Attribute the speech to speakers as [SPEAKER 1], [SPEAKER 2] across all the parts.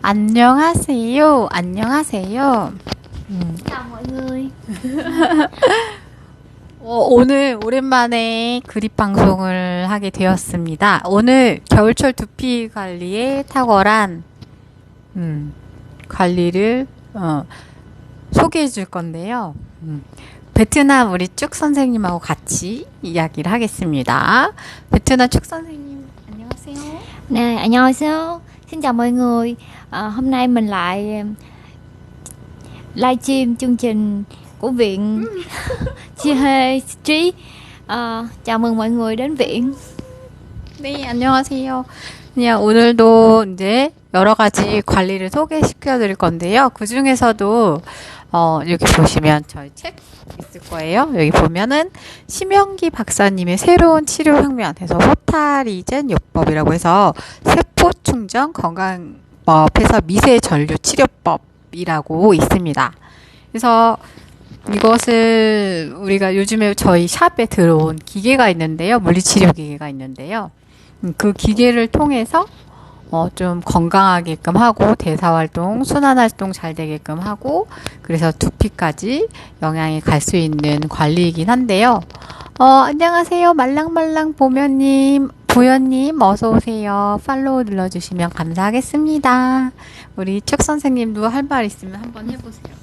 [SPEAKER 1] 안녕하세요. 안녕하세요.
[SPEAKER 2] Chào mọi người.
[SPEAKER 1] 오늘 오랜만에 그립 방송을 하게 되었습니다. 오늘 겨울철 두피 관리에 탁월한 관리를 소개해 줄 건데요. 베트남 우리 쭉 선생님하고 같이 이야기를 하겠습니다. 베트남 쭉 선생님 안녕하세요.
[SPEAKER 2] Nè, 안녕하세요. Xin chào mọi người. Hôm nay mình lại livestream chương trình của viện Chihê Street. Chào mừng mọi người đến viện.
[SPEAKER 1] 네, 안녕하세요. 그냥 오늘도 이제 여러 가지 관리를 소개시켜 드릴 건데요. 그 중에서도 여기 보시면 저희 책 있을 거예요. 여기 보면은 심영기 박사님의 새로운 치료 혁명 해서 호타리젠 요법이라고 해서 세포 충전 건강법에서 미세 전류 치료법이라고 있습니다. 그래서 이것을 우리가 요즘에 저희 샵에 들어온 기계가 있는데요. 물리치료 기계가 있는데요. 그 기계를 통해서 좀 건강하게끔 하고 대사활동, 순환활동 잘 되게끔 하고 그래서 두피까지 영향이 갈 수 있는 관리이긴 한데요. 안녕하세요. 말랑말랑 보현님 어서 오세요. 팔로우 눌러주시면 감사하겠습니다. 우리 척 선생님도 할 말 있으면 한번 해보세요.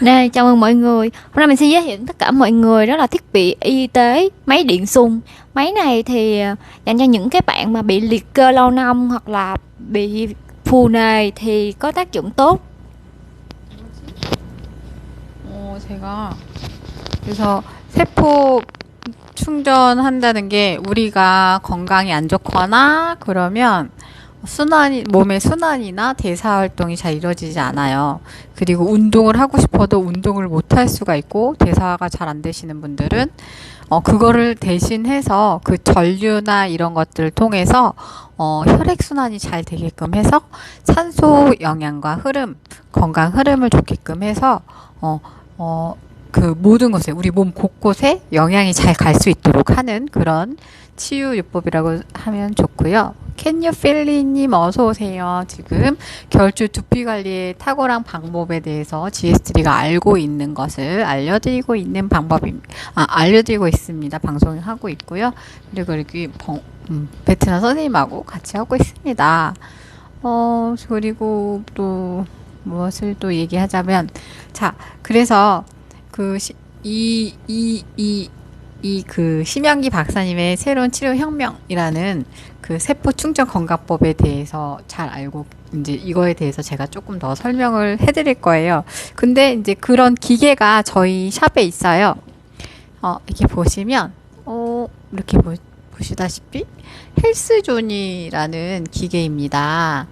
[SPEAKER 2] Nè, chào mừng mọi người. Hôm nay mình sẽ giới thiệu tất cả mọi người đó là thiết bị y tế, máy điện xung. Máy này thì dành cho những cái bạn mà bị liệt cơ lâu năm hoặc là bị phù nề thì có tác dụng tốt.
[SPEAKER 1] 제가 그래서 세포 충전한다는 게 우리가 건강이 안 좋거나 그러면 몸의 순환이나 대사 활동이 잘 이루어지지 않아요. 그리고 운동을 하고 싶어도 운동을 못 할 수가 있고 대사가 잘 안 되시는 분들은 그거를 대신해서 그 전류나 이런 것들을 통해서 혈액 순환이 잘 되게끔 해서 산소 영양과 흐름, 건강 흐름을 좋게끔 해서 그 모든 것에 우리 몸 곳곳에 영양이 잘 갈 수 있도록 하는 그런 치유요법이라고 하면 좋고요. 캔유필리님 어서 오세요. 지금 겨울철 두피 관리의 탁월한 방법에 대해서 GS3가 알고 있는 것을 알려드리고 있는 알려드리고 있습니다. 방송을 하고 있고요. 그리고 여기 베트남 선생님하고 같이 하고 있습니다. 그리고 또 무엇을 또 얘기하자면 자, 그래서 그 심영기 박사님의 새로운 치료 혁명이라는 그 세포 충전 건강법에 대해서 잘 알고 이제 이거에 대해서 제가 조금 더 설명을 해드릴 거예요. 근데 이제 그런 기계가 저희 샵에 있어요. 이렇게 보시면 이렇게 보시다시피 헬스존이라는 기계입니다.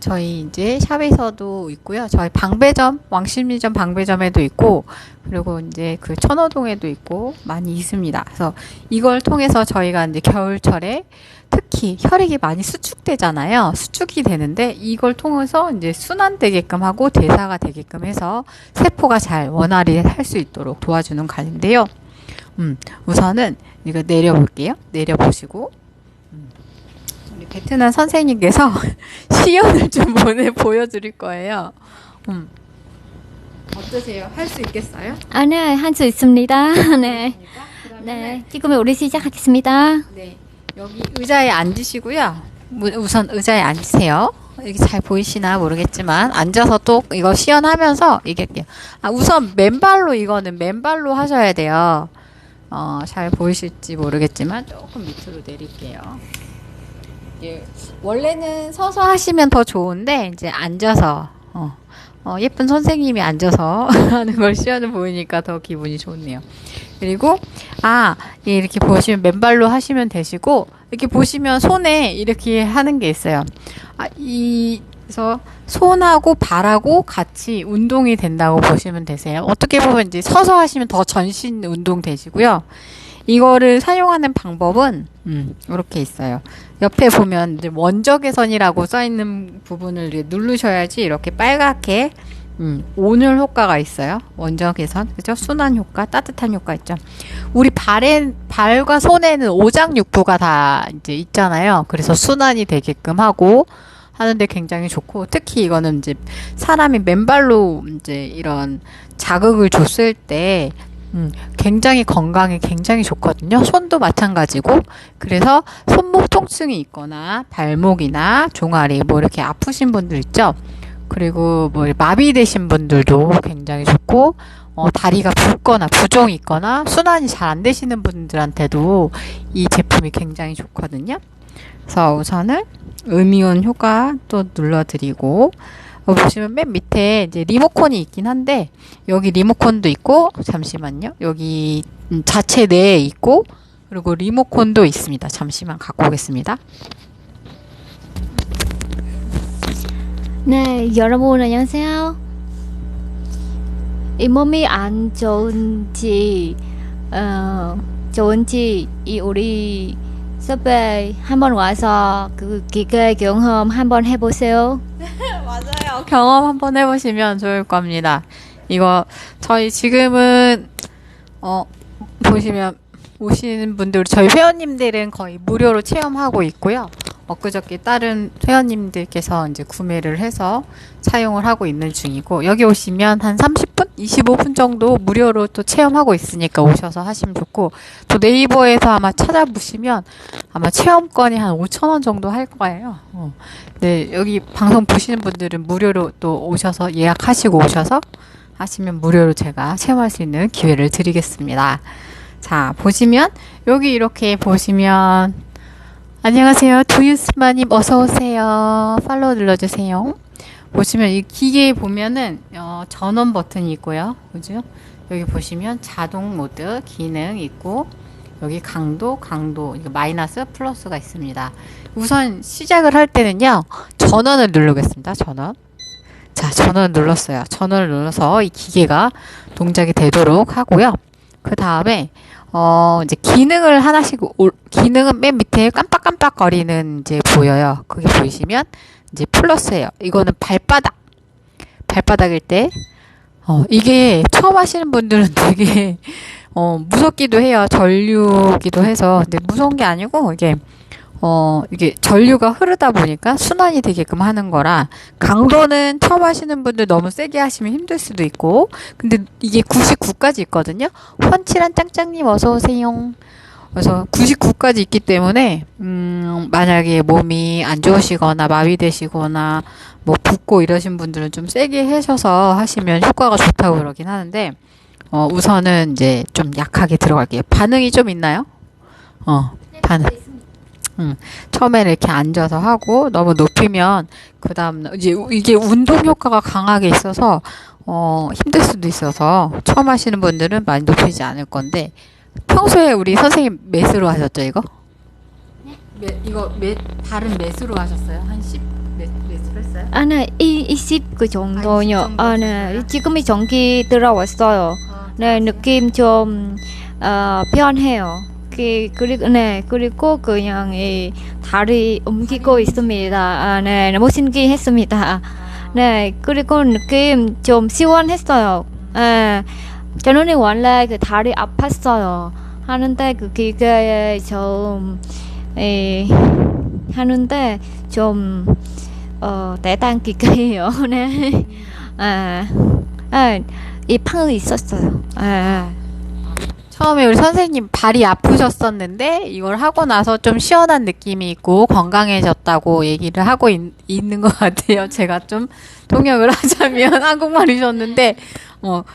[SPEAKER 1] 저희 이제 샵에서도 있고요. 저희 왕십리점 방배점에도 있고, 그리고 이제 그 천호동에도 있고, 많이 있습니다. 그래서 이걸 통해서 저희가 이제 겨울철에 특히 혈액이 많이 수축되잖아요. 수축이 되는데, 이걸 통해서 이제 순환되게끔 하고 대사가 되게끔 해서 세포가 잘 원활히 할 수 있도록 도와주는 관리인데요. 우선은 이거 내려볼게요. 내려보시고. 베트남 선생님께서 시연을 좀 보여드릴 거예요. 어떠세요? 할 수 있겠어요?
[SPEAKER 2] 네, 할 수 있습니다. 네. 네, 지금 우리 시작하겠습니다.
[SPEAKER 1] 네, 여기 의자에 앉으시고요. 우선 의자에 앉으세요. 여기 잘 보이시나 모르겠지만 앉아서 또 이거 시연하면서 얘기할게요. 우선 이거는 맨발로 하셔야 돼요. 잘 보이실지 모르겠지만 조금 밑으로 내릴게요. 예, 원래는 서서 하시면 더 좋은데 이제 앉아서 예쁜 선생님이 앉아서 하는 걸 시연을 보이니까 더 기분이 좋네요. 그리고 이렇게 보시면 맨발로 하시면 되시고 이렇게 보시면 손에 이렇게 하는 게 있어요. 그래서 손하고 발하고 같이 운동이 된다고 보시면 되세요. 어떻게 보면 이제 서서 하시면 더 전신 운동 되시고요. 이거를 사용하는 방법은 이렇게 있어요. 옆에 보면 이제 원적외선이라고 써있는 부분을 누르셔야지 이렇게 빨갛게 온열 효과가 있어요. 원적외선, 그죠? 순환 효과, 따뜻한 효과 있죠. 우리 발과 손에는 오장육부가 다 이제 있잖아요. 그래서 순환이 되게끔 하고 하는데 굉장히 좋고, 특히 이거는 이제 사람이 맨발로 이제 이런 자극을 줬을 때 굉장히 건강에 굉장히 좋거든요. 손도 마찬가지고. 그래서 손목 통증이 있거나 발목이나 종아리 뭐 이렇게 아프신 분들 있죠. 그리고 뭐 마비되신 분들도 굉장히 좋고, 다리가 붓거나 부종이 있거나 순환이 잘 안 되시는 분들한테도 이 제품이 굉장히 좋거든요. 그래서 우선은 음이온 효과 또 눌러드리고, 보시면 맨 밑에 이제 리모컨이 있긴 한데, 여기 리모컨도 있고, 잠시만요. 여기 자체 내에 있고, 그리고 리모컨도 있습니다. 잠시만 갖고 오겠습니다.
[SPEAKER 2] 네, 여러분 안녕하세요. 이 몸이 안 좋은지 이 우리 섭외 한번 와서 그 기계 경험 한번 해보세요.
[SPEAKER 1] 맞아요. 경험 한번 해보시면 좋을 겁니다. 이거 저희 지금은 보시면 오시는 분들, 저희 회원님들은 거의 무료로 체험하고 있고요. 엊그저께 다른 회원님들께서 이제 구매를 해서 사용을 하고 있는 중이고, 여기 오시면 한 30분, 25분 정도 무료로 또 체험하고 있으니까 오셔서 하시면 좋고, 또 네이버에서 아마 찾아보시면 아마 체험권이 한 5,000원 정도 할 거예요. 네, 여기 방송 보시는 분들은 무료로 또 오셔서 예약하시고 오셔서 하시면 무료로 제가 체험할 수 있는 기회를 드리겠습니다. 자, 보시면 여기 이렇게 보시면 안녕하세요. 두유스마님 어서오세요. 팔로우 눌러주세요. 보시면 이 기계에 보면은 전원 버튼이 있고요. 그죠? 여기 보시면 자동 모드 기능 있고, 여기 강도 이거 마이너스 플러스가 있습니다. 우선 시작을 할 때는요, 전원을 누르겠습니다. 전원. 자, 전원을 눌렀어요. 전원을 눌러서 이 기계가 동작이 되도록 하고요. 그 다음에 이제 기능을 하나씩, 기능은 맨 밑에 깜빡깜빡거리는 이제 보여요. 그게 보이시면 이제 플러스예요. 이거는 발바닥일 때, 이게 처음 하시는 분들은 되게, 무섭기도 해요. 전류기도 해서. 근데 무서운 게 아니고, 이게 전류가 흐르다 보니까 순환이 되게끔 하는 거라, 강도는 처음 하시는 분들 너무 세게 하시면 힘들 수도 있고, 근데 이게 99까지 있거든요. 훤칠한 짱짱님 어서오세요. 그래서 99까지 있기 때문에 만약에 몸이 안 좋으시거나 마비되시거나 뭐 붓고 이러신 분들은 좀 세게 하셔서 하시면 효과가 좋다고 그러긴 하는데, 우선은 이제 좀 약하게 들어갈게요. 반응이 좀 있나요? 반응. 처음에는 이렇게 앉아서 하고, 너무 높이면 그 다음 이제 이게 운동 효과가 강하게 있어서 힘들 수도 있어서 처음 하시는 분들은 많이 높이지 않을 건데, 평소에 우리 선생님 몇으로 하셨죠, 이거? 이거 다른 몇으로 하셨어요? 한 10 몇으로 했어요?
[SPEAKER 2] 네, 20 그 정도요. 네, 지금이 전기 들어왔어요. 네, 느낌 좀 편해요. 그리고 그냥 이 다리 옮기고 있습니다. 네, 너무 신기했습니다. 네, 그리고 느낌 좀 시원했어요. 네, 저는 원래 그 다리 아팠어요. 하는데 그 기계에 좀 하는데 좀 대단 기계예요. 네, 이 판이 있었어요. 처음에 우리 선생님 발이 아프셨었는데 이걸 하고 나서 좀 시원한 느낌이 있고 건강해졌다고 얘기를 하고 있는 것 같아요. 제가 좀 통역을 하자면 한국말이셨는데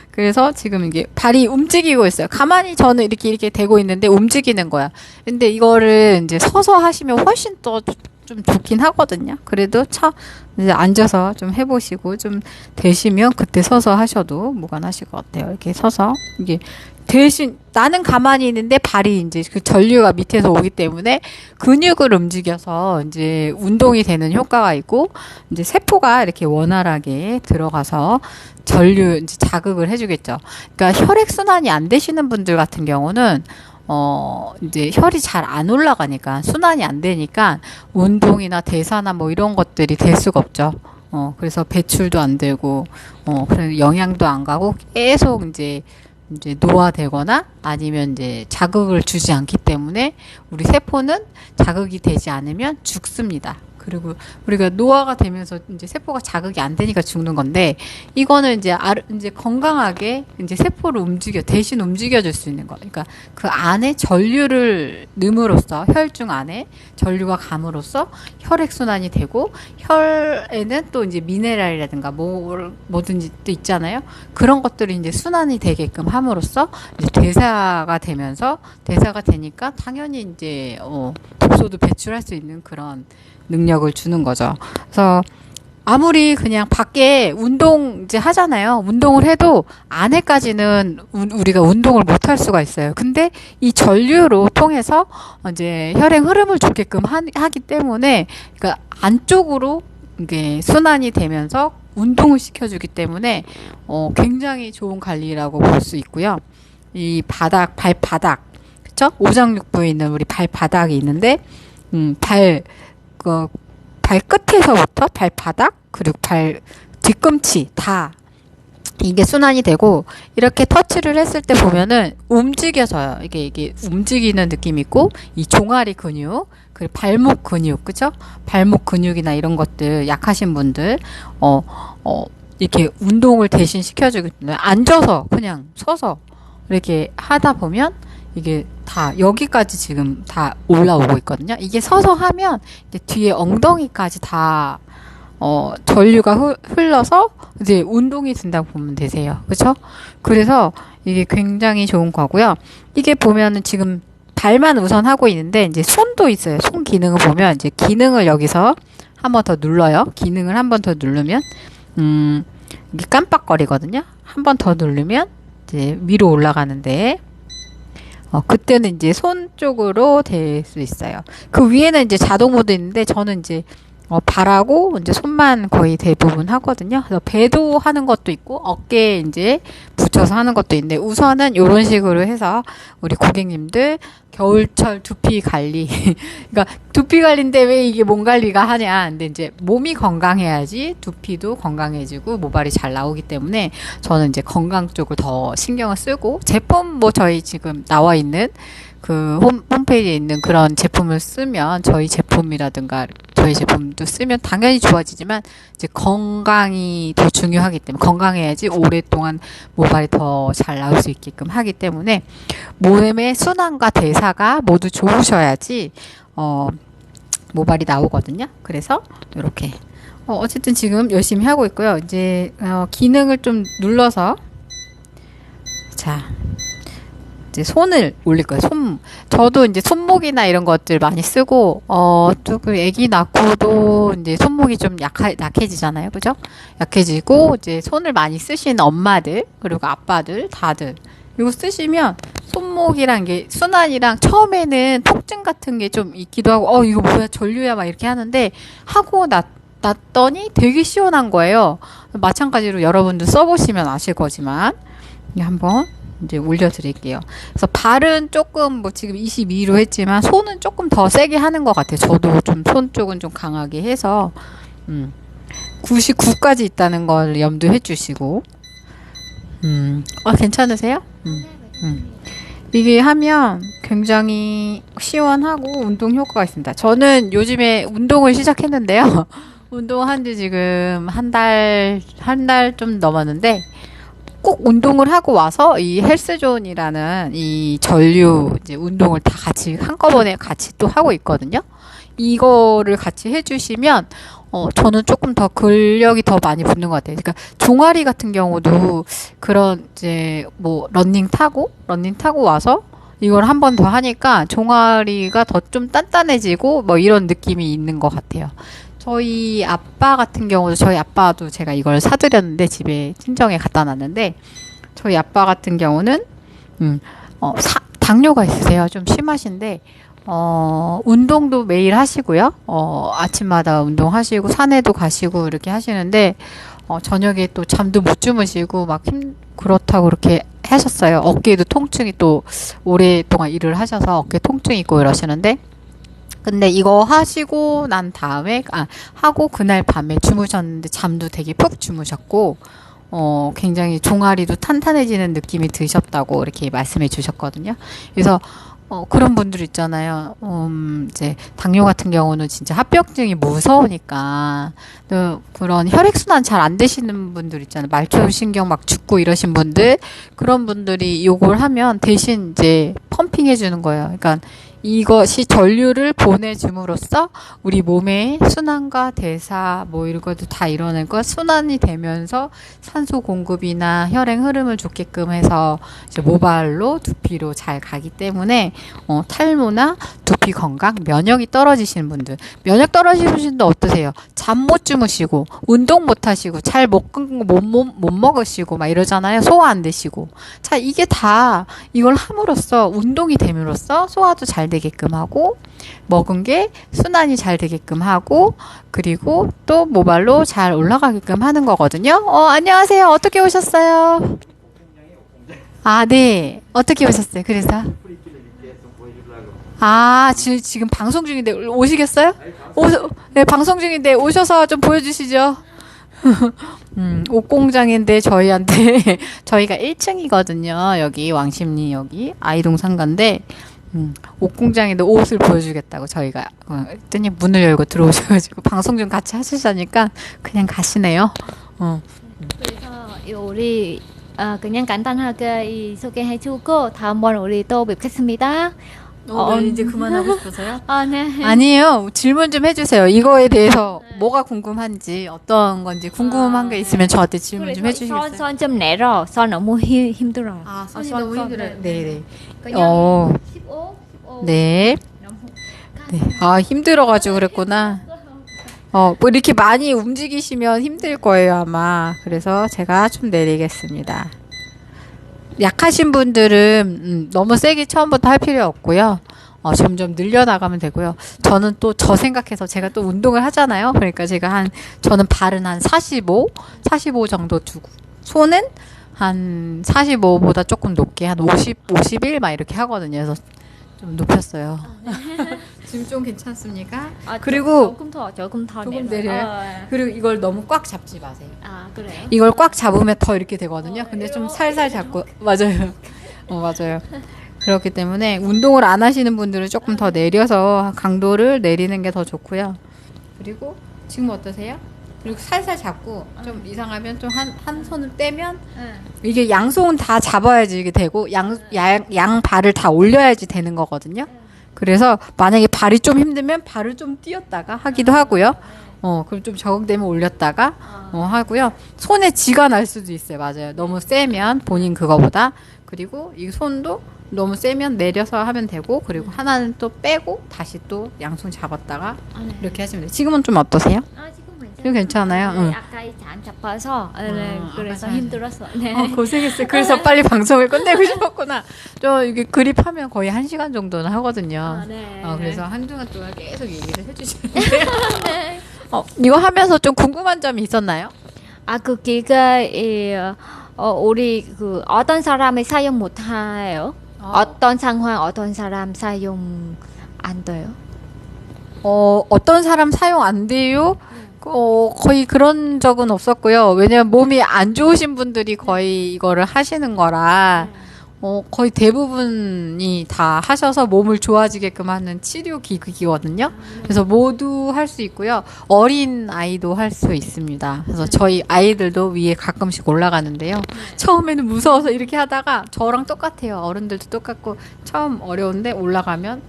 [SPEAKER 2] 그래서 지금 이게 발이 움직이고 있어요. 가만히 저는 이렇게 되고 있는데 움직이는 거야. 근데 이거를 이제 서서 하시면 훨씬 더 좀 좋긴 하거든요. 그래도 이제 앉아서 좀 해보시고 좀 되시면 그때 서서 하셔도 무관하실 것 같아요. 이렇게 서서 이게 대신 나는 가만히 있는데 발이 이제 그 전류가 밑에서 오기 때문에 근육을 움직여서 이제 운동이 되는 효과가 있고, 이제 세포가 이렇게 원활하게 들어가서 전류 이제 자극을 해주겠죠. 그러니까 혈액 순환이 안 되시는 분들 같은 경우는 이제 혈이 잘 안 올라가니까 순환이 안 되니까 운동이나 대사나 뭐 이런 것들이 될 수가 없죠. 그래서 배출도 안 되고, 그래서 영양도 안 가고 계속 이제 노화되거나 아니면 이제 자극을 주지 않기 때문에 우리 세포는 자극이 되지 않으면 죽습니다.
[SPEAKER 1] 그리고 우리가 노화가 되면서 이제 세포가 자극이 안 되니까 죽는 건데, 이거는 이제 건강하게 이제 세포를 대신 움직여줄 수 있는 거. 그러니까 그 안에 전류를 넣음으로써, 혈중 안에 전류가 감으로써 혈액순환이 되고, 혈에는 또 이제 미네랄이라든가 뭐든지 또 있잖아요. 그런 것들이 이제 순환이 되게끔 함으로써 이제 대사가 되니까 당연히 이제 독소도 배출할 수 있는 그런 능력을 주는 거죠. 그래서 아무리 그냥 밖에 운동 이제 하잖아요. 운동을 해도 안에까지는 우리가 운동을 못 할 수가 있어요. 근데 이 전류로 통해서 이제 혈행 흐름을 좋게끔 하기 때문에, 그러니까 안쪽으로 이게 순환이 되면서 운동을 시켜주기 때문에 굉장히 좋은 관리라고 볼 수 있고요. 이 발바닥, 그쵸? 오장육부에 있는 우리 발바닥이 있는데, 발끝에서부터 발바닥, 그리고 뒤꿈치 다 이게 순환이 되고, 이렇게 터치를 했을 때 보면은 움직여져요. 이게 움직이는 느낌이 있고, 이 종아리 근육, 그리고 발목 근육, 그죠? 발목 근육이나 이런 것들 약하신 분들, 이렇게 운동을 대신 시켜주기 때문에 앉아서 그냥 서서 이렇게 하다 보면 이게 다 여기까지 지금 다 올라오고 있거든요. 이게 서서 하면 이제 뒤에 엉덩이까지 다 전류가 흘러서 이제 운동이 된다고 보면 되세요. 그렇죠? 그래서 이게 굉장히 좋은 거고요. 이게 보면은 지금 발만 우선 하고 있는데, 이제 손도 있어요. 손 기능을 보면 이제 기능을 여기서 한 번 더 눌러요. 기능을 한 번 더 누르면 이게 깜빡거리거든요. 한 번 더 누르면 이제 위로 올라가는데, 그때는 이제 손 쪽으로 될 수 있어요. 그 위에는 이제 자동 모드 있는데, 저는 이제 발하고 이제 손만 거의 대부분 하거든요. 그래서 배도 하는 것도 있고, 어깨에 이제 붙여서 하는 것도 있는데, 우선은 이런 식으로 해서 우리 고객님들 겨울철 두피 관리, 그러니까 두피 관리인데 왜 이게 몸 관리가 하냐. 근데 이제 몸이 건강해야지 두피도 건강해지고 모발이 잘 나오기 때문에, 저는 이제 건강 쪽을 더 신경을 쓰고, 제품 저희 지금 나와 있는 그 홈페이지에 있는 그런 제품을 쓰면, 저희 제품도 쓰면 당연히 좋아지지만, 이제 건강이 더 중요하기 때문에, 건강해야지 오랫동안 모발이 더 잘 나올 수 있게끔 하기 때문에, 몸의 순환과 대사가 모두 좋으셔야지 모발이 나오거든요. 그래서 이렇게 어쨌든 지금 열심히 하고 있고요. 이제 기능을 좀 눌러서, 자, 이제 손을 올릴 거예요. 저도 이제 손목이나 이런 것들 많이 쓰고, 조금 애기 낳고도 이제 손목이 좀 약해지잖아요. 그죠? 약해지고, 이제 손을 많이 쓰시는 엄마들, 그리고 아빠들, 다들. 이거 쓰시면 손목이랑 게 순환이랑 처음에는 통증 같은 게 좀 있기도 하고, 이거 뭐야, 전류야, 막 이렇게 하는데, 하고 났더니 되게 시원한 거예요. 마찬가지로 여러분도 써보시면 아실 거지만, 한번 이제 올려드릴게요. 그래서 발은 조금 지금 22로 했지만, 손은 조금 더 세게 하는 것 같아요. 저도 좀 손 쪽은 좀 강하게 해서 99까지 있다는 걸 염두해 주시고, 괜찮으세요? 이게 하면 굉장히 시원하고 운동 효과가 있습니다. 저는 요즘에 운동을 시작했는데요. 운동한 지 지금 한 달 좀 넘었는데, 꼭 운동을 하고 와서 이 헬스존이라는 이 전류 이제 운동을 다 같이 한꺼번에 같이 또 하고 있거든요. 이거를 같이 해주시면 저는 조금 더 근력이 더 많이 붙는 것 같아요. 그러니까 종아리 같은 경우도 그런 이제 러닝 타고 와서 이걸 한 번 더 하니까 종아리가 더 좀 단단해지고 이런 느낌이 있는 것 같아요. 저희 아빠 같은 경우도, 저희 아빠도 제가 이걸 사드렸는데, 집에 친정에 갖다 놨는데, 저희 아빠 같은 경우는 당뇨가 있으세요. 좀 심하신데, 운동도 매일 하시고요. 아침마다 운동하시고 산에도 가시고 이렇게 하시는데, 저녁에 또 잠도 못 주무시고 그렇다고 그렇게 하셨어요. 어깨에도 통증이, 또 오랫동안 일을 하셔서 어깨 통증이 있고 이러시는데, 근데 이거 하시고 난 다음에 하고 그날 밤에 주무셨는데 잠도 되게 푹 주무셨고, 굉장히 종아리도 탄탄해지는 느낌이 드셨다고 이렇게 말씀해 주셨거든요. 그래서 그런 분들 있잖아요. 이제 당뇨 같은 경우는 진짜 합병증이 무서우니까 또 그런 혈액순환 잘 안 되시는 분들 있잖아요. 말초신경 막 죽고 이러신 분들 그런 분들이 요걸 하면 대신 이제 펌핑 해주는 거예요. 그러니까 이것이 전류를 보내줌으로써 우리 몸의 순환과 대사 뭐 이런 것도 다 이뤄낸 거 순환이 되면서 산소 공급이나 혈액 흐름을 좋게끔 해서 이제 모발로 두피로 잘 가기 때문에 탈모나 두피 건강, 면역이 떨어지시는 분들, 면역 떨어지시는 분들 어떠세요? 잠 못 주무시고 운동 못 하시고 잘 못 먹으시고 막 이러잖아요. 소화 안 되시고. 자, 이게 다 이걸 함으로써 운동이 됨으로써 소화도 잘 되게끔 하고 먹은 게 순환이 잘 되게끔 하고 그리고 또 모발로 잘 올라가게끔 하는 거거든요. 안녕하세요. 어떻게 오셨어요? 아, 네. 어떻게 오셨어요? 그래서? 아, 지금 방송 중인데 오시겠어요? 네, 방송 중인데 오셔서 좀 보여주시죠. 옷 공장인데 저희한테 저희가 1층이거든요. 여기 왕십리 여기 아이동 상가인데 옷 공장인데 옷을 보여주겠다고 저희가 했더니 문을 열고 들어오셔가지고 방송 좀 같이 하시자니까 그냥 가시네요.
[SPEAKER 2] 그래서 우리 그냥 간단하게 이 소개해 주고 다음번 우리 또 뵙겠습니다.
[SPEAKER 1] 이제 그만하고 싶으세요?
[SPEAKER 2] 네.
[SPEAKER 1] 아니에요. 질문 좀 해주세요. 이거에 대해서 뭐가 궁금한지 어떤 건지 궁금한 게 있으면 저한테 질문 좀 해주시겠어요?
[SPEAKER 2] son 좀 내려. son 너무 힘들어.
[SPEAKER 1] 아, 손이 너무 힘들어요. 네네.
[SPEAKER 2] 그냥 15.
[SPEAKER 1] 네. 네. 아, 힘들어가지고 그랬구나. 뭐 이렇게 많이 움직이시면 힘들 거예요, 아마. 그래서 제가 좀 내리겠습니다. 약하신 분들은 너무 세게 처음부터 할 필요 없고요. 점점 늘려나가면 되고요. 저는 또 저 생각해서 제가 또 운동을 하잖아요. 그러니까 제가 저는 발은 한 45 정도 두고 손은 한 45보다 조금 높게 한 51 막 이렇게 하거든요. 그래서 좀 높였어요. 지금 좀 괜찮습니까? 그리고
[SPEAKER 2] 조금 더
[SPEAKER 1] 내려요. 그리고 이걸 너무 꽉 잡지 마세요.
[SPEAKER 2] 그래요?
[SPEAKER 1] 이걸 꽉 잡으면 더 이렇게 되거든요. 근데 좀 살살 잡고 맞아요. 맞아요. 그렇기 때문에 운동을 안 하시는 분들은 조금 더 내려서 강도를 내리는 게 더 좋고요. 그리고 지금 어떠세요? 그리고 살살 잡고 좀 이상하면 좀 한 손을 떼면 이게 양손 다 잡아야지 이게 되고 양 발을 다 올려야지 되는 거거든요. 그래서 만약에 발이 좀 힘들면 발을 좀 띄었다가 하기도 하고요. 그럼 좀 적응되면 올렸다가 하고요. 손에 쥐가 날 수도 있어요. 맞아요. 너무 세면 본인 그거보다. 그리고 이 손도 너무 세면 내려서 하면 되고 그리고 하나는 또 빼고 다시 또 양손 잡았다가 이렇게 하시면 돼요. 지금은 좀 어떠세요? 지금 괜찮아요. 응.
[SPEAKER 2] 아까 안 잡아서 그래서
[SPEAKER 1] 아까
[SPEAKER 2] 힘들었어. 네.
[SPEAKER 1] 고생했어요. 그래서 빨리 방송을 끝내고 싶었구나. 저 이게 그립하면 거의 1시간 정도는 하거든요.
[SPEAKER 2] 네.
[SPEAKER 1] 그래서 한동안 동안 계속 얘기를 해주시는데요. 네. 이거 하면서 좀 궁금한 점이 있었나요?
[SPEAKER 2] 그기가 우리 어떤 사람이 사용 못해요? 어떤 상황 어떤 사람 사용 안 돼요?
[SPEAKER 1] 어떤 사람 사용 안 돼요? 거의 그런 적은 없었고요. 왜냐면 몸이 안 좋으신 분들이 거의 이거를 하시는 거라 거의 대부분이 다 하셔서 몸을 좋아지게끔 하는 치료 기기거든요. 그래서 모두 할 수 있고요. 어린 아이도 할 수 있습니다. 그래서 저희 아이들도 위에 가끔씩 올라가는데요. 처음에는 무서워서 이렇게 하다가 저랑 똑같아요. 어른들도 똑같고 처음 어려운데 올라가면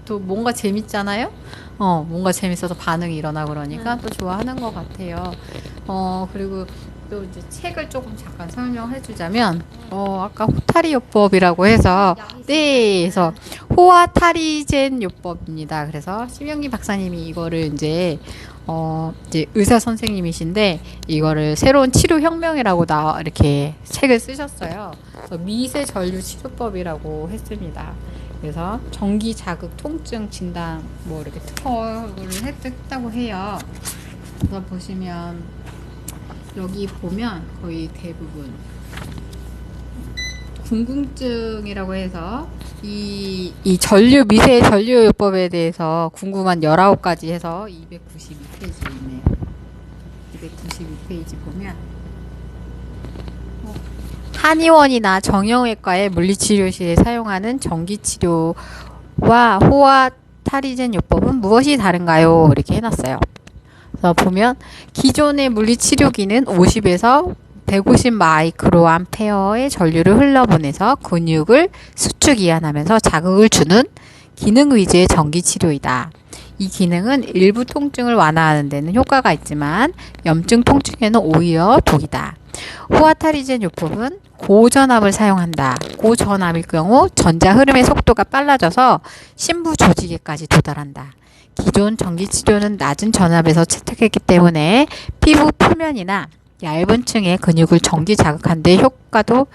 [SPEAKER 1] 또 뭔가 재밌잖아요. 뭔가 재밌어서 반응이 일어나고 그러니까 또 좋아하는 것 같아요. 그리고 또 이제 책을 조금 잠깐 설명해 주자면 아까 호타리 요법이라고 해서 그래서 호아타리젠 요법입니다. 그래서 심영기 박사님이 이거를 이제 의사 선생님이신데 이거를 새로운 치료 혁명이라고 이렇게 책을 쓰셨어요. 그래서 미세 전류 치료법이라고 했습니다. 그래서 전기 자극 통증 진단 뭐 이렇게 특허를 했다고 해요. 그래서 보시면 여기 보면 거의 대부분 궁금증이라고 해서 이 미세 전류요법에 대해서 궁금한 19가지 해서 292페이지 있네요. 292페이지 보면 한의원이나 정형외과의 물리치료실에 사용하는 전기치료 호와 타리젠 요법은 무엇이 다른가요? 이렇게 해놨어요. 그래서 보면 기존의 물리치료기는 50에서 150 마이크로암페어의 전류를 흘러보내서 근육을 수축 이완하면서 자극을 주는 기능 위주의 전기 치료이다. 이 기능은 일부 통증을 완화하는 데는 효과가 있지만 염증 통증에는 오히려 독이다. 호아타리젠 요법은 고전압을 사용한다. 고전압일 경우 전자 흐름의 속도가 빨라져서 심부 조직에까지 도달한다. 기존 전기 치료는 낮은 전압에서 채택했기 때문에 피부 표면이나 얇은 층의 근육을 전기 자극한 데 효과도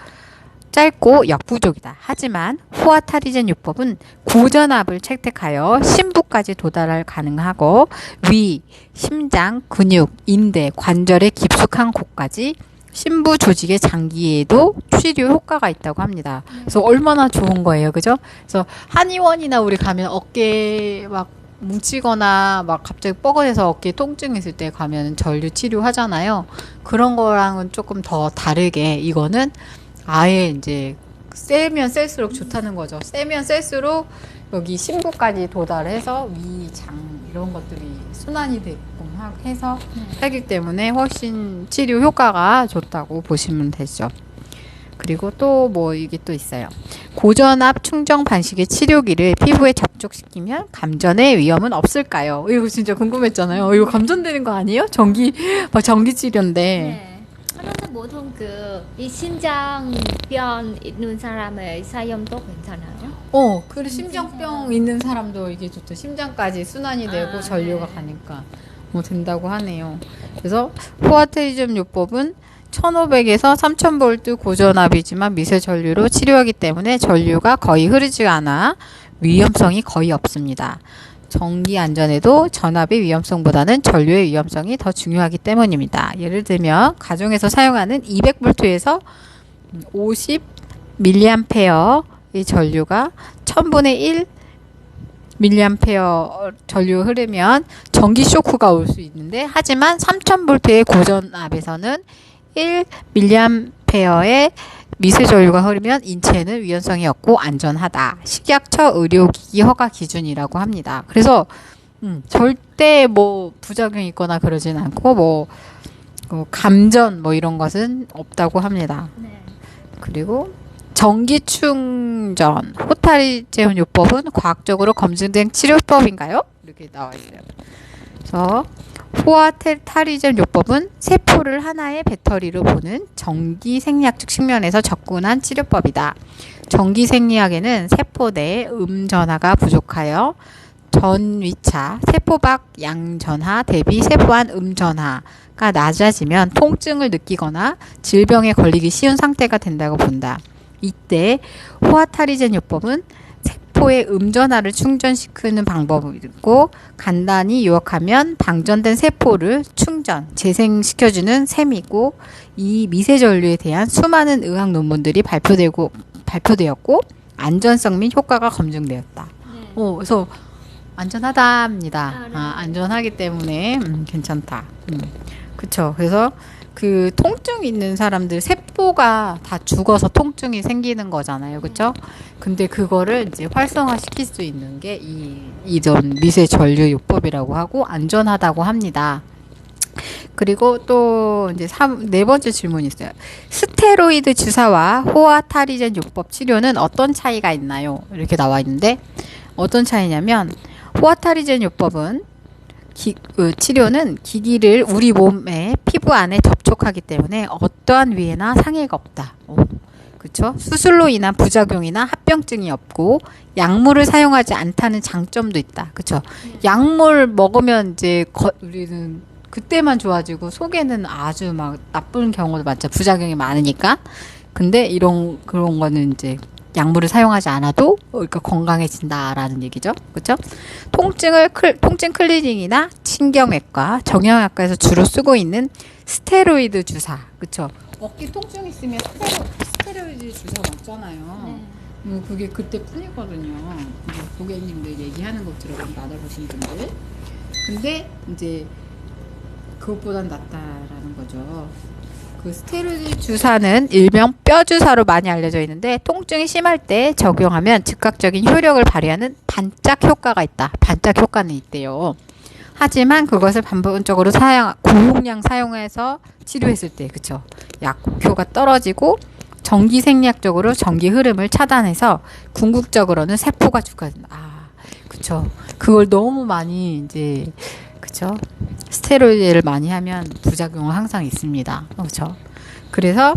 [SPEAKER 1] 짧고 역부족이다. 하지만 호아타리젠 요법은 고전압을 채택하여 심부까지 도달할 가능하고 위, 심장, 근육, 인대, 관절의 깊숙한 곳까지 심부 조직의 장기에도 치료 효과가 있다고 합니다. 그래서 얼마나 좋은 거예요, 그죠? 그래서 한의원이나 우리 가면 어깨 막 뭉치거나 막 갑자기 뻐근해서 어깨 통증 있을 때 가면 전류 치료 하잖아요. 그런 거랑은 조금 더 다르게 이거는 아예 이제 세면 셀수록 좋다는 거죠. 세면 셀수록 여기 심부까지 도달해서 위, 장 이런 것들이 순환이 되게끔 해서 하기 때문에 훨씬 치료 효과가 좋다고 보시면 되죠. 그리고 또 뭐 이게 또 있어요. 고전압 충전 반식의 치료기를 피부에 접촉시키면 감전의 위험은 없을까요? 이거 진짜 궁금했잖아요. 이거 감전되는 거 아니에요? 전기 치료인데.
[SPEAKER 2] 네. 하나는 보통 이 심장병 있는 사람의 사용도 괜찮아요?
[SPEAKER 1] 그리고 심장병 있는 사람도 이게 좋죠. 심장까지 순환이 되고 전류가 가니까 뭐 된다고 하네요. 그래서 호아테리즘 요법은 1500에서 3000V 고전압이지만 미세 전류로 치료하기 때문에 전류가 거의 흐르지 않아 위험성이 거의 없습니다. 전기 안전에도 전압의 위험성보다는 전류의 위험성이 더 중요하기 때문입니다. 예를 들면 가정에서 사용하는 200V에서 50mA의 전류가 1000분의 1 밀리암페어 전류 흐르면 전기 쇼크가 올 수 있는데 하지만 3000V의 고전압에서는 1 밀리암페어의 미세 전류가 흐르면 인체에는 위험성이 없고 안전하다. 식약처 의료기기 허가 기준이라고 합니다. 그래서 절대 뭐 부작용이 있거나 그러진 않고 감전 이런 것은 없다고 합니다.
[SPEAKER 2] 네.
[SPEAKER 1] 그리고 전기 충전 호타리제온 요법은 과학적으로 검증된 치료법인가요? 이렇게 나와 있어요. 그래서 호아타리젠 요법은 세포를 하나의 배터리로 보는 전기 생리학적 측면에서 접근한 치료법이다. 전기 생리학에는 세포 내 음전하가 부족하여 전위차 세포 밖 양전하 대비 세포 안 음전하가 낮아지면 통증을 느끼거나 질병에 걸리기 쉬운 상태가 된다고 본다. 이때 호아타리젠 요법은 세포의 음전하를 충전시키는 방법이고 간단히 요약하면 방전된 세포를 재생시켜주는 셈이고 이 미세 전류에 대한 수많은 의학 논문들이 발표되었고 안전성 및 효과가 검증되었다. 그래서 안전하답니다. 안전하기 때문에 괜찮다. 그쵸. 그래서 그 통증 있는 사람들 세포가 다 죽어서 통증이 생기는 거잖아요. 그쵸? 근데 그거를 이제 활성화시킬 수 있는 게 이전 미세 전류 요법이라고 하고 안전하다고 합니다. 그리고 또 이제 네 번째 질문이 있어요. 스테로이드 주사와 호아타리젠 요법 치료는 어떤 차이가 있나요? 이렇게 나와 있는데 어떤 차이냐면 호아타리젠 요법은 치료는 기기를 우리 몸의 피부 안에 접촉하기 때문에 어떠한 위해나 상해가 없다. 그쵸? 수술로 인한 부작용이나 합병증이 없고 약물을 사용하지 않다는 장점도 있다. 그쵸? 약물 먹으면 이제 우리는 그때만 좋아지고 속에는 아주 막 나쁜 경우도 많죠. 부작용이 많으니까. 근데 그런 거는 이제 약물을 사용하지 않아도 그러니까 건강해진다라는 얘기죠. 그렇죠? 통증 클리닉이나 신경외과, 정형외과에서 주로 쓰고 있는 스테로이드 주사. 그렇죠? 어깨 통증 있으면 스테로이드 주사 맞잖아요. 그게 그때뿐이거든요. 고객님들 얘기하는 거 들어보면 받아보신 분들. 근데 이제 그것보단 낫다라는 거죠. 그 스테로이드 주사는 일명 뼈 주사로 많이 알려져 있는데 통증이 심할 때 적용하면 즉각적인 효력을 발휘하는 반짝 효과가 있다. 반짝 효과는 있대요. 하지만 그것을 반복적으로 고용량 사용해서 치료했을 때, 그쵸? 약효가 떨어지고 전기 생략적으로 전기 흐름을 차단해서 궁극적으로는 세포가 죽어진다. 그쵸? 그걸 너무 많이 이제, 그쵸? 스테로이드를 많이 하면 부작용은 항상 있습니다. 그렇죠? 그래서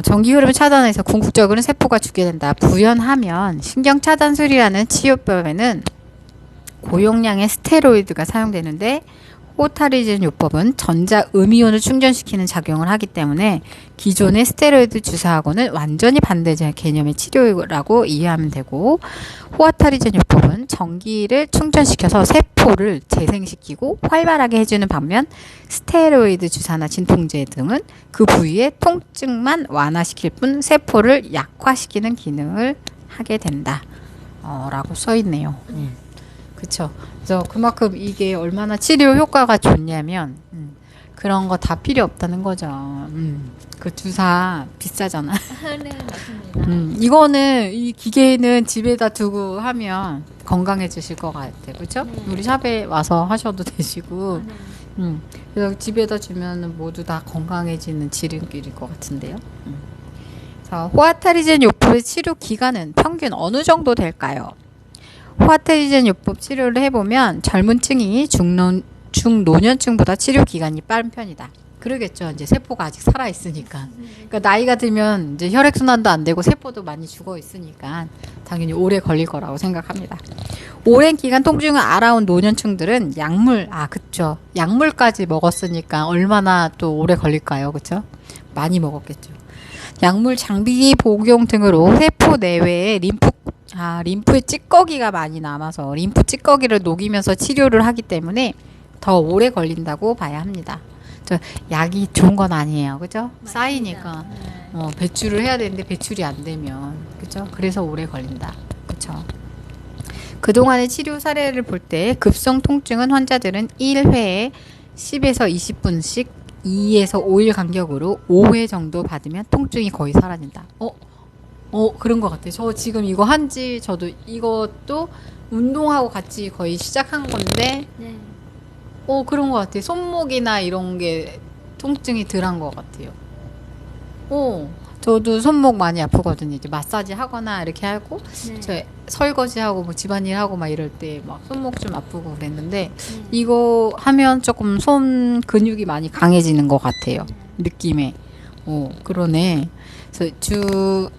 [SPEAKER 1] 전기 흐름을 차단해서 궁극적으로는 세포가 죽게 된다. 부연하면 신경 차단술이라는 치료법에는 고용량의 스테로이드가 사용되는데 호타리젠 요법은 전자 음이온을 충전시키는 작용을 하기 때문에 기존의 스테로이드 주사하고는 완전히 반대의 개념의 치료라고 이해하면 되고, 호아타리젠 요법은 전기를 충전시켜서 세포를 재생시키고 활발하게 해주는 반면 스테로이드 주사나 진통제 등은 그 부위의 통증만 완화시킬 뿐 세포를 약화시키는 기능을 하게 된다. 라고 써있네요. 그쵸. 그래서 그만큼 이게 얼마나 치료 효과가 좋냐면 그런 거 다 필요 없다는 거죠. 그 주사 비싸잖아.
[SPEAKER 2] 네, 맞습니다.
[SPEAKER 1] 이거는 이 기계는 집에다 두고 하면 건강해지실 것 같아요. 그렇죠? 우리 샵에 와서 하셔도 되시고. 그래서 집에다 주면 모두 다 건강해지는 지름길일 것 같은데요. 자, 호아타리젠 요법의 치료 기간은 평균 어느 정도 될까요? 호아타리젠 요법 치료를 해보면 젊은 층이 중노년층보다 치료 기간이 빠른 편이다. 그러겠죠. 이제 세포가 아직 살아 있으니까. 그러니까 나이가 들면 이제 혈액 순환도 안 되고 세포도 많이 죽어 있으니까 당연히 오래 걸릴 거라고 생각합니다. 오랜 기간 통증을 알아온 노년층들은 그쵸. 약물까지 먹었으니까 얼마나 또 오래 걸릴까요? 그쵸? 많이 먹었겠죠. 약물 장비 복용 등으로 세포 내외에 림프의 찌꺼기가 많이 남아서 림프 찌꺼기를 녹이면서 치료를 하기 때문에 더 오래 걸린다고 봐야 합니다. 약이 좋은 건 아니에요. 그죠? 쌓이니까 배출을 해야 되는데 배출이 안 되면, 그죠? 그래서 오래 걸린다. 그죠? 그동안의 치료 사례를 볼 때 급성 통증은 환자들은 1회에 10에서 20분씩 2에서 5일 간격으로 5회 정도 받으면 통증이 거의 사라진다. 그런 것 같아요. 저 지금 이거 한지 저도 이것도 운동하고 같이 거의 시작한 건데,
[SPEAKER 2] 네.
[SPEAKER 1] 그런 것 같아요. 손목이나 이런 게 통증이 덜한 것 같아요. 저도 손목 많이 아프거든요. 이제 마사지 하거나 이렇게 하고, 저 설거지 하고 뭐 집안일 하고 막 이럴 때 막 손목 좀 아프고 그랬는데, 이거 하면 조금 손 근육이 많이 강해지는 것 같아요. 느낌에. 그러네. 그래서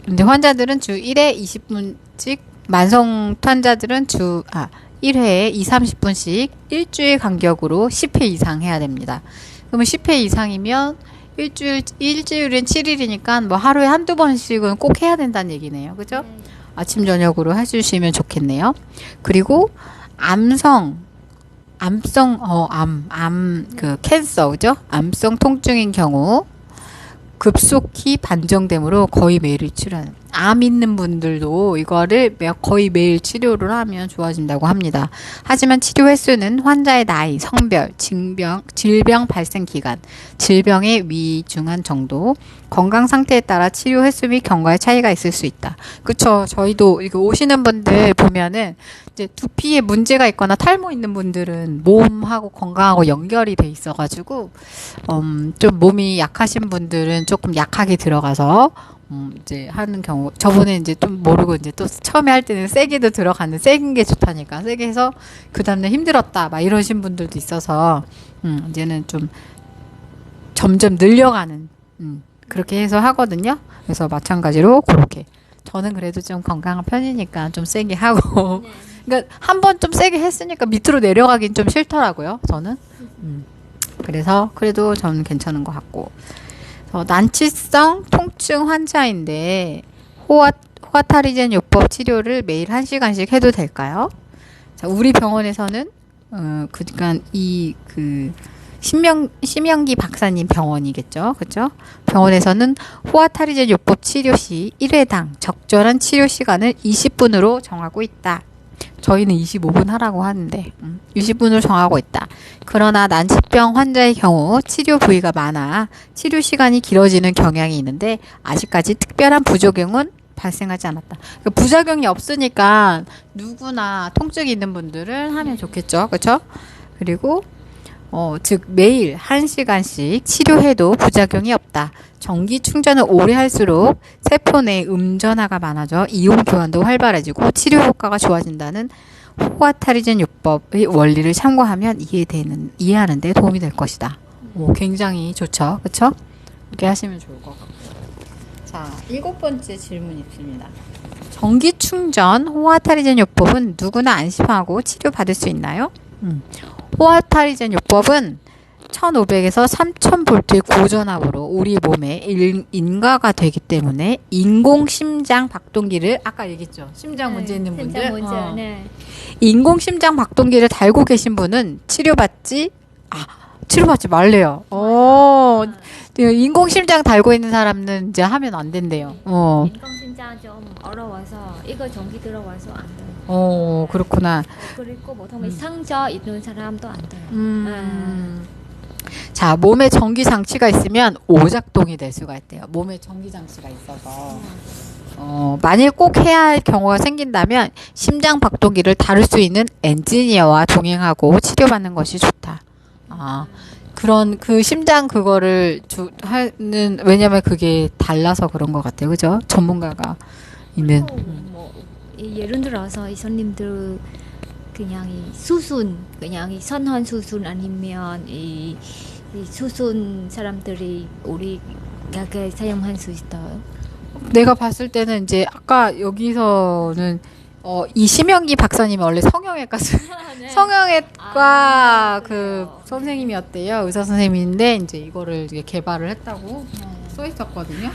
[SPEAKER 1] 근데 환자들은 주 1회 20분씩, 만성 환자들은 1회에 20-30분씩 일주일 간격으로 10회 이상 해야 됩니다. 그러면 10회 이상이면 일주일은 7일이니까 뭐 하루에 한두 번씩은 꼭 해야 된다는 얘기네요. 그죠? 아침 저녁으로 해주시면 좋겠네요. 그리고 캔서, 그죠? 암성 통증인 경우 급속히 반정됨으로 거의 매일 치료하는, 암 있는 분들도 이거를 거의 매일 치료를 하면 좋아진다고 합니다. 하지만 치료 횟수는 환자의 나이, 성별, 질병 발생 기간, 질병의 위중한 정도, 건강 상태에 따라 치료 횟수 및 경과의 차이가 있을 수 있다. 그쵸? 저희도 이거 오시는 분들 보면은 이제 두피에 문제가 있거나 탈모 있는 분들은 몸하고 건강하고 연결이 돼 있어가지고 좀 몸이 약하신 분들은 조금 약하게 들어가서 이제 하는 경우, 저번에 이제 좀 모르고 이제 또 처음에 할 때는 세게도 들어가는, 세긴 게 좋다니까 세게 해서 그 다음날 힘들었다 막 이러신 분들도 있어서 이제는 좀 점점 늘려가는 그렇게 해서 하거든요. 그래서 마찬가지로 그렇게 저는 그래도 좀 건강한 편이니까 좀 세게 하고 그러니까 한 번 좀 세게 했으니까 밑으로 내려가긴 좀 싫더라고요. 저는 그래서 그래도 저는 괜찮은 것 같고, 난치성 통증 환자인데 호아타리젠 요법 치료를 매일 1시간씩 해도 될까요? 자, 우리 병원에서는 그러니까 심영기 박사님 병원이겠죠. 그죠? 병원에서는 호아타리젠 요법 치료 시 1회당 적절한 치료 시간을 20분으로 정하고 있다. 저희는 25분 하라고 하는데 20분을 정하고 있다. 그러나 난치병 환자의 경우 치료 부위가 많아 치료 시간이 길어지는 경향이 있는데 아직까지 특별한 부작용은 발생하지 않았다. 그러니까 부작용이 없으니까 누구나 통증이 있는 분들은 하면 좋겠죠. 그렇죠? 그리고 즉 매일 1시간씩 치료해도 부작용이 없다. 전기 충전을 오래 할수록 세포 내 음전화가 많아져 이온 교환도 활발해지고 치료 효과가 좋아진다는 호아타리젠 요법의 원리를 참고하면 이해하는 데 도움이 될 것이다. 굉장히 좋죠. 그렇죠? 이렇게 하시면 좋을 것 같고. 자, 7번째 질문 있습니다. 전기 충전 호아타리젠 요법은 누구나 안심하고 치료받을 수 있나요? 호아타리젠 요법은 1500에서 3000볼트의 고전압으로 우리 몸에 인가가 되기 때문에 인공 심장 박동기를 아까 얘기했죠. 심장 문제 있는 분들. 인공 심장 박동기를 달고 계신 분은 치료받지 말래요. 인공 심장 달고 있는 사람은 이제 하면 안 된대요.
[SPEAKER 2] 인공 심장 좀 어려워서 이거 전기 들어와서 안 돼요.
[SPEAKER 1] 그렇구나.
[SPEAKER 2] 그리고 보통 상처 있는 사람도 안 돼요.
[SPEAKER 1] 자, 몸에 전기 장치가 있으면 오작동이 될 수가 있대요. 몸에 전기 장치가 있어서. 만일 꼭 해야 할 경우가 생긴다면 심장 박동기를 다룰 수 있는 엔지니어와 동행하고 치료받는 것이 좋다. 그런 그 심장 그거를 왜냐면 그게 달라서 그런 것 같아요. 그죠? 전문가가 있는.
[SPEAKER 2] 예를 들어서 이 손님들 그냥 이 수순, 그냥 이 선헌 수순 아니면 이 수순 사람들이 우리 가게 사용할 수 있어요.
[SPEAKER 1] 내가 봤을 때는 이제 아까 여기서는 이 심영기 박사님이 원래 성형외과 성형외과 그 선생님이었대요. 의사 선생님인데 이제 이거를 이제 개발을 했다고 써 있었거든요.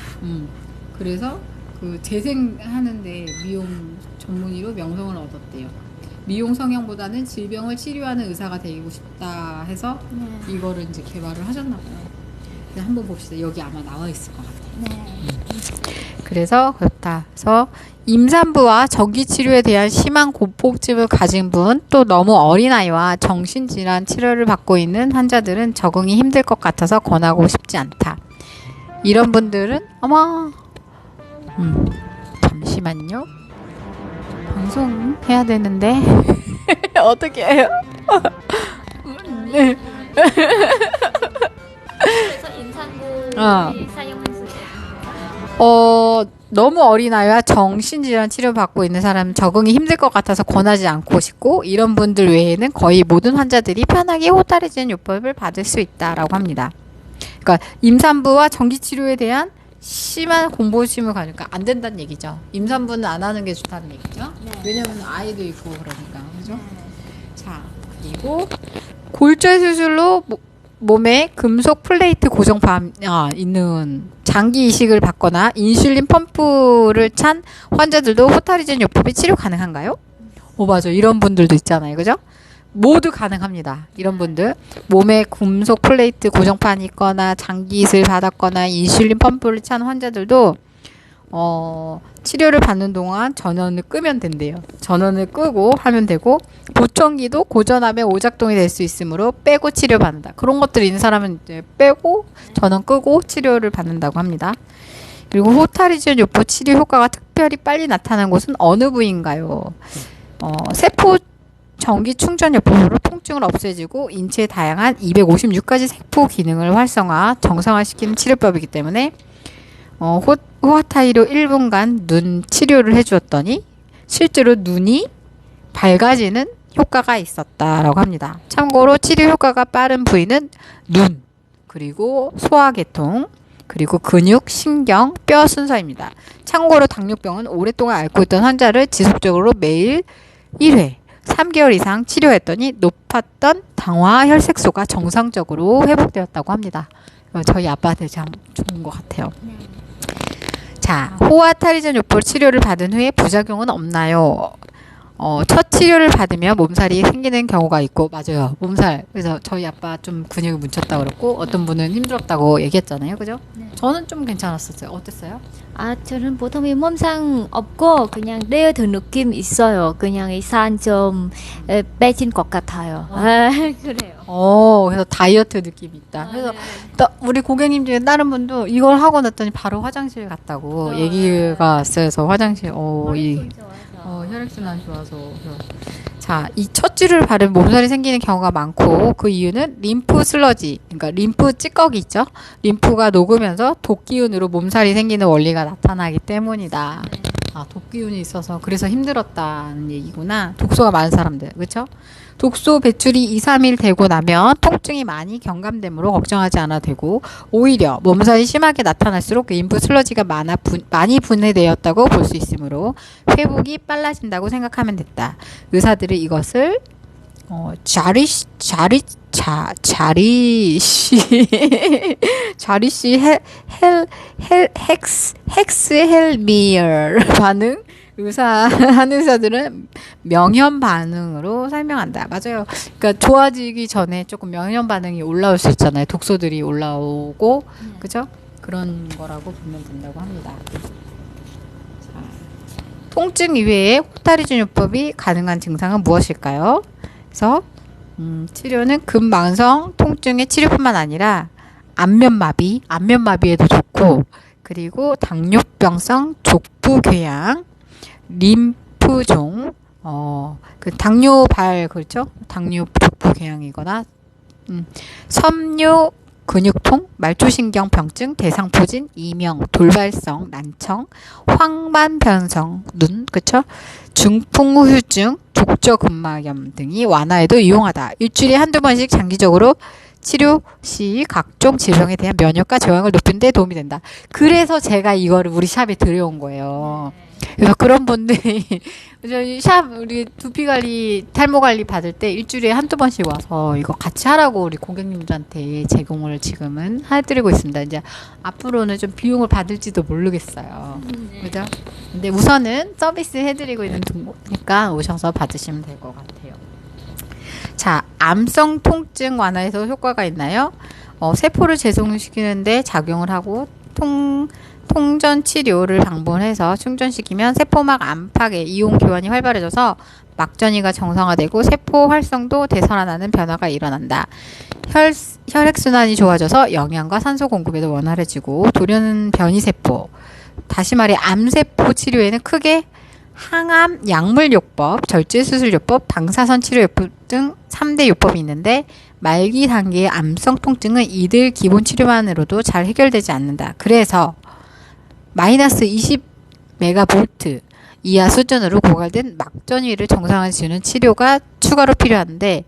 [SPEAKER 1] 그래서 그 재생하는데 미용 전문의로 명성을 얻었대요. 미용 성형보다는 질병을 치료하는 의사가 되고 싶다 해서 이거를 이제 개발을 하셨나 봐요. 한번 봅시다. 여기 아마 나와 있을 것 같아요. 그래서 그렇다. 그래서 임산부와 전기 치료에 대한 심한 공포증을 가진 분, 또 너무 어린아이와 정신질환 치료를 받고 있는 환자들은 적응이 힘들 것 같아서 권하고 싶지 않다. 이런 분들은 잠시만요. 방송해야 되는데 어떻게 해요? 네.
[SPEAKER 2] 그래서 임산부들이 사용할 수 있어요.
[SPEAKER 1] 너무 어린아이와 정신질환 치료받고 있는 사람은 적응이 힘들 것 같아서 권하지 않고 싶고 이런 분들 외에는 거의 모든 환자들이 편하게 호타리젠 요법을 받을 수 있다라고 합니다. 그러니까 임산부와 전기치료에 대한 심한 공포심을 가니까 안 된다는 얘기죠. 임산부는 안 하는 게 좋다는 얘기죠. 왜냐면 아이도 있고 그러니까. 그죠? 자, 그리고 골절 수술로 몸에 금속 플레이트 고정판 있는 장기 이식을 받거나 인슐린 펌프를 찬 환자들도 호타리젠 요법이 치료 가능한가요? 맞아. 이런 분들도 있잖아요. 그죠? 모두 가능합니다. 이런 분들 몸에 금속 플레이트 고정판이 있거나 장기 이식을 받았거나 인슐린 펌프를 찬 환자들도 치료를 받는 동안 전원을 끄면 된대요. 전원을 끄고 하면 되고 보청기도 고전압에 오작동이 될 수 있으므로 빼고 치료받는다. 그런 것들이 있는 사람은 이제 빼고 전원 끄고 치료를 받는다고 합니다. 그리고 호타리젠 요법 치료 효과가 특별히 빨리 나타나는 곳은 어느 부위인가요? 세포 전기 충전 요법으로 통증을 없애주고 인체의 다양한 256가지 세포 기능을 활성화, 정상화시키는 치료법이기 때문에 호아타이로 1분간 눈 치료를 해주었더니 실제로 눈이 밝아지는 효과가 있었다라고 합니다. 참고로 치료 효과가 빠른 부위는 눈, 그리고 소화계통, 그리고 근육, 신경, 뼈 순서입니다. 참고로 당뇨병은 오랫동안 앓고 있던 환자를 지속적으로 매일 1회 3개월 이상 치료했더니 높았던 당화 혈색소가 정상적으로 회복되었다고 합니다. 저희 아빠한테 참 좋은 것 같아요. 자, 호아타리젠 요법 치료를 받은 후에 부작용은 없나요? 첫 치료를 받으면 몸살이 생기는 경우가 있고, 맞아요. 몸살. 그래서 저희 아빠 좀 근육이 뭉쳤다고 그랬고, 어떤 분은 힘들었다고 얘기했잖아요. 그죠?
[SPEAKER 2] 네.
[SPEAKER 1] 저는 좀 괜찮았었어요. 어땠어요?
[SPEAKER 2] 아, 저는 보통 몸상 없고 그냥 데이트 느낌 있어요. 그냥 이산 좀 빼진 것 같아요. 아, 그래요.
[SPEAKER 1] 그래서 다이어트 느낌이 있다. 그래서 또 우리 고객님 중에 다른 분도 이걸 하고 났더니 바로 화장실 갔다고 얘기가 왔어요. 그래서 화장실, 혈액순환 좋아서. 자, 이 첫 주를 바르면 몸살이 생기는 경우가 많고, 그 이유는 림프 슬러지, 그러니까 림프 찌꺼기 있죠? 림프가 녹으면서 독기운으로 몸살이 생기는 원리가 나타나기 때문이다. 아, 독기운이 있어서 그래서 힘들었다는 얘기구나. 독소가 많은 사람들, 그렇죠? 독소 배출이 2, 3일 되고 나면 통증이 많이 경감되므로 걱정하지 않아도 되고, 오히려 몸살이 심하게 나타날수록 림프 슬러지가 많이 분해되었다고 볼 수 있으므로 회복이 빨라진다고 생각하면 됐다. 의사들은 이것을 자리시 헥스헬미얼 반응 하는 의사들은 명현 반응으로 설명한다. 맞아요. 그러니까 좋아지기 전에 조금 명현 반응이 올라올 수 있잖아요. 독소들이 올라오고, 그죠? 그런 거라고 보면 된다고 합니다. 자, 통증 이외에 호타리준요법이 가능한 증상은 무엇일까요? 그래서 치료는 근만성 통증의 치료뿐만 아니라 안면마비에도 좋고, 그리고 당뇨병성 족부궤양, 림프종, 그 당뇨발, 그렇죠? 당뇨 족부궤양이거나, 섬유 근육통, 말초신경병증, 대상포진, 이명, 돌발성, 난청, 황반변성, 눈, 그쵸? 중풍후유증, 족저근막염 등이 완화에도 이용하다. 일주일에 한두 번씩 장기적으로 치료 시 각종 질병에 대한 면역과 저항을 높이는 데 도움이 된다. 그래서 제가 이거를 우리 샵에 들여온 거예요. 그래서 그런 분들이 저희 샵 우리 두피 관리, 탈모 관리 받을 때 일주일에 한두 번씩 와서 이거 같이 하라고 우리 고객님들한테 제공을 지금은 해드리고 있습니다. 이제 앞으로는 좀 비용을 받을지도 모르겠어요. 그죠? 근데 우선은 서비스 해드리고 있는 거니까 오셔서 받으시면 될 것 같아요. 자, 암성 통증 완화에서 효과가 있나요? 세포를 재생시키는데 작용을 하고 통전 치료를 방문해서 충전시키면 세포막 안팎의 이온 교환이 활발해져서 막전이가 정상화되고 세포 활성도 되살아나는 변화가 일어난다. 혈액순환이 좋아져서 영양과 산소 공급에도 원활해지고 돌연 변이세포, 다시 말해 암세포 치료에는 크게 항암 약물요법, 절제수술요법, 방사선 치료요법 등 3대 요법이 있는데 말기 단계의 암성 통증은 이들 기본 치료만으로도 잘 해결되지 않는다. 그래서 마이너스 20메가볼트 이하 수준으로 고갈된 막전위를 정상화시키는 치료가 추가로 필요한데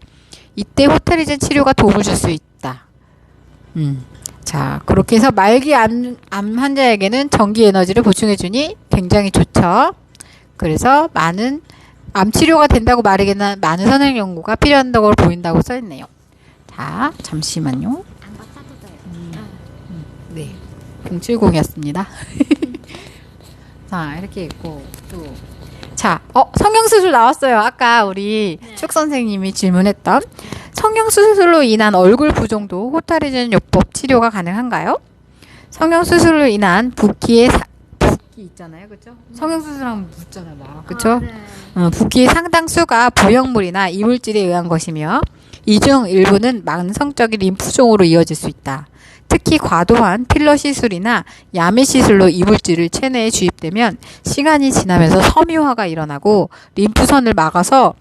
[SPEAKER 1] 이때 호타리젠 치료가 도움을 줄 수 있다. 자, 그렇게 해서 말기 암 환자에게는 전기 에너지를 보충해주니 굉장히 좋죠. 그래서 많은 암 치료가 된다고 말하기에는 많은 선행 연구가 필요한다고 보인다고 써있네요. 자, 잠시만요. 네, 070이었습니다. 자, 이렇게 있고 또 자, 성형수술 나왔어요. 아까 우리 축 선생님이 질문했던 성형수술로 인한 얼굴 부종도 호타리젠 요법 치료가 가능한가요? 성형수술로 인한 붓기 있잖아요, 그렇죠? 성형수술하면 붓잖아요, 막, 그렇죠? 붓기의 상당수가 부형물이나 이물질에 의한 것이며 이 중 일부는 만성적인 림프종으로 이어질 수 있다. 특히 과도한 필러 시술이나 야매 시술로 이물질을 체내에 주입되면 시간이 지나면서 섬유화가 일어나고 림프선을 막아서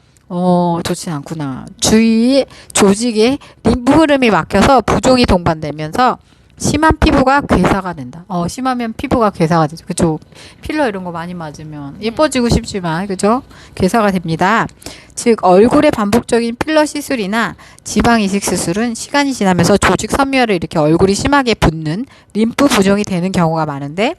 [SPEAKER 1] 좋진 않구나. 주위의 조직에 림프 흐름이 막혀서 부종이 동반되면서 심한 피부가 괴사가 된다. 심하면 피부가 괴사가 되죠. 그죠? 필러 이런 거 많이 맞으면 예뻐지고 싶지만, 그죠? 괴사가 됩니다. 즉, 얼굴에 반복적인 필러 시술이나 지방 이식 수술은 시간이 지나면서 조직 섬유화를 일으켜 얼굴이 심하게 붓는 림프 부종이 되는 경우가 많은데,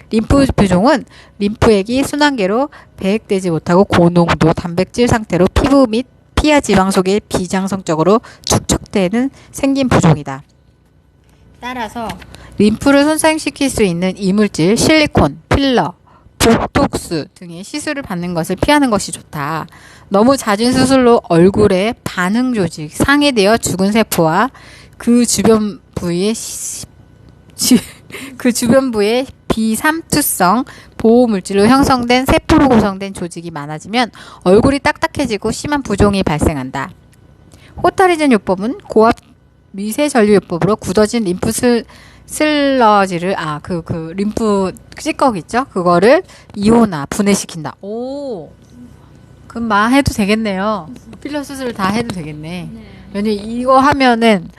[SPEAKER 1] 림프 부종은 림프액이 순환계로 배액되지 못하고 고농도 단백질 상태로 피부 및 피하 지방 속에 비정상적으로 축적되는 생긴 부종이다. 따라서 림프를 손상시킬 수 있는 이물질, 실리콘, 필러, 보톡스 등의 시술을 받는 것을 피하는 것이 좋다. 너무 잦은 수술로 얼굴에 반응 조직, 상해되어 죽은 세포와 그 주변 부위에 그 주변 부에 비삼투성 보호물질로 형성된 세포로 구성된 조직이 많아지면 얼굴이 딱딱해지고 심한 부종이 발생한다. 호타리젠 요법은 고압 미세전류요법으로 굳어진 림프 슬러지를 림프 찌꺼기 있죠? 그거를 이온화 분해시킨다. 오, 그럼 해도 되겠네요. 필러 수술 다 해도 되겠네. 왜냐면 이거 하면은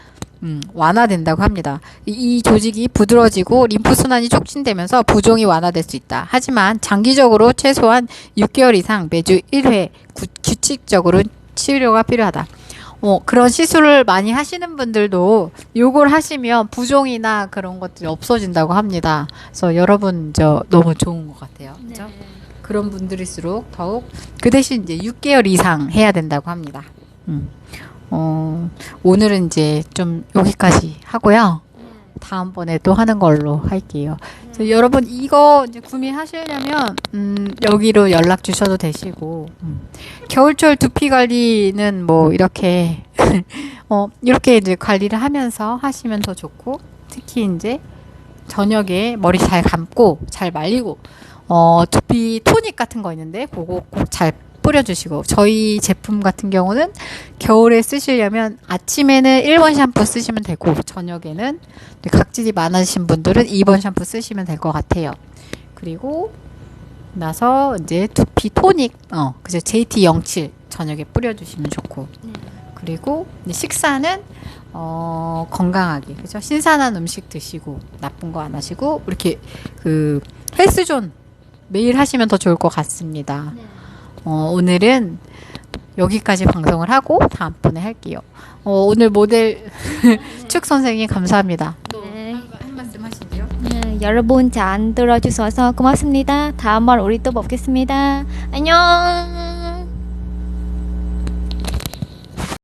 [SPEAKER 1] 완화된다고 합니다. 이 조직이 부드러워지고 림프 순환이 촉진되면서 부종이 완화될 수 있다. 하지만 장기적으로 최소한 6개월 이상 매주 1회 규칙적으로 치료가 필요하다. 그런 시술을 많이 하시는 분들도 요걸 하시면 부종이나 그런 것들이 없어진다고 합니다. 그래서 여러분 너무 좋은 것 같아요. 그죠? 그런 분들일수록 더욱 그 대신 이제 6개월 이상 해야 된다고 합니다. 오늘은 이제 좀 여기까지 하고요. 다음번에 또 하는 걸로 할게요. 그래서 여러분 이거 이제 구매하시려면 여기로 연락 주셔도 되시고 겨울철 두피 관리는 뭐 이렇게 이렇게 이제 관리를 하면서 하시면 더 좋고 특히 이제 저녁에 머리 잘 감고 잘 말리고 두피 토닉 같은 거 있는데 그거 꼭 잘 뿌려주시고 저희 제품 같은 경우는 겨울에 쓰시려면 아침에는 1번 샴푸 쓰시면 되고 저녁에는 각질이 많으신 분들은 2번 샴푸 쓰시면 될 것 같아요. 그리고 나서 이제 두피 토닉 그죠 JT07 저녁에 뿌려주시면 좋고 그리고 식사는 건강하게 그죠 신선한 음식 드시고 나쁜 거 안 하시고 이렇게 그 헬스존 매일 하시면 더 좋을 것 같습니다. 오늘은 여기까지 방송을 하고 다음번에 할게요. 오늘 모델 축 선생님 감사합니다.
[SPEAKER 2] 네.
[SPEAKER 1] 한 말씀 하시죠.
[SPEAKER 2] 네, 여러분 잘 들어주셔서 고맙습니다. 다음번 우리 또 뵙겠습니다. 안녕.